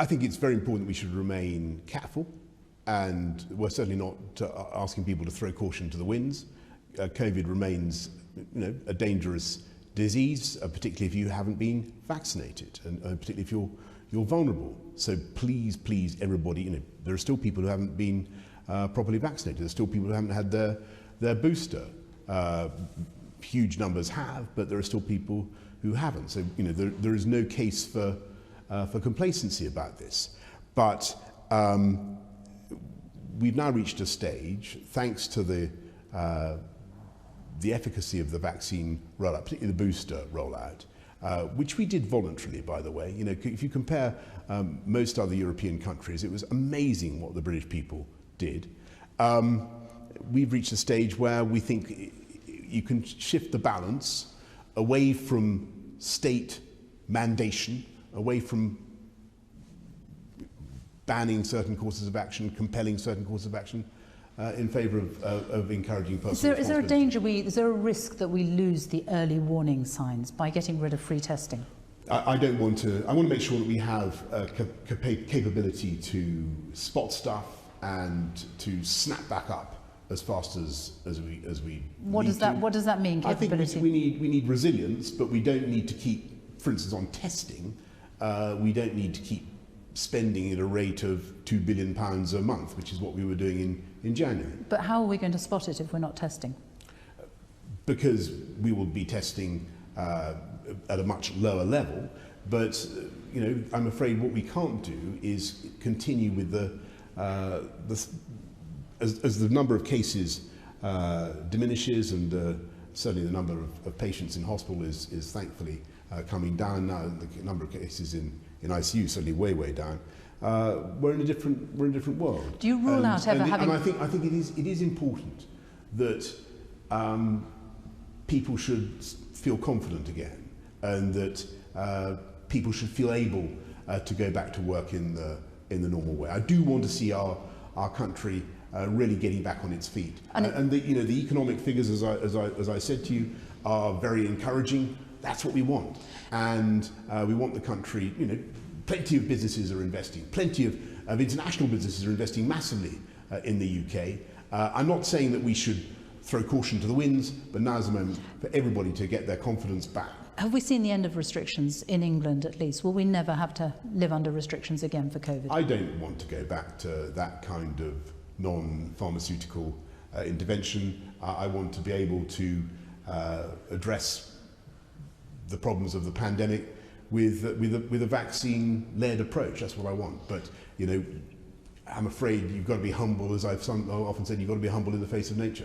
I think it's very important that we should remain careful, and we're certainly not asking people to throw caution to the winds. COVID remains, a dangerous disease, particularly if you haven't been vaccinated, and particularly if you're vulnerable. So please, everybody, there are still people who haven't been properly vaccinated. There's still people who haven't had their booster. Huge numbers have, but there are still people who haven't. So there is no case for complacency about this. But we've now reached a stage, thanks to the efficacy of the vaccine rollout, particularly the booster rollout, which we did voluntarily, by the way. If you compare most other European countries, it was amazing what the British people did. We've reached a stage where we think you can shift the balance away from state mandation, away from banning certain courses of action, compelling certain courses of action, in favour of encouraging personal responsibility. Is there a risk that we lose the early warning signs by getting rid of free testing? I want to make sure that we have capability to spot stuff and to snap back up as fast as we What does that mean, capability? I think we need resilience, but we don't need to keep, for instance, on testing, we don't need to keep spending at a rate of £2 billion a month, which is what we were doing in January. But how are we going to spot it if we're not testing? Because we will be testing at a much lower level, but I'm afraid what we can't do is continue with as the number of cases diminishes, and certainly the number of patients in hospital is thankfully coming down now, and the number of cases in ICU certainly way down. We're in a different world. Do you rule out ever having? And I think it is important that people should feel confident again, and that people should feel able to go back to work in the normal way. I do want to see our country really getting back on its feet, and the economic figures, as I said to you, are very encouraging. That's what we want, and we want the country. Plenty of businesses are investing. Plenty of international businesses are investing massively in the UK. I'm not saying that we should throw caution to the winds, but now's the moment for everybody to get their confidence back. Have we seen the end of restrictions in England, at least? Will we never have to live under restrictions again for COVID? I don't want to go back to that kind of non-pharmaceutical intervention. I want to be able to address the problems of the pandemic with a vaccine-led approach. That's what I want. But I'm afraid you've got to be humble, as I've often said. You've got to be humble in the face of nature.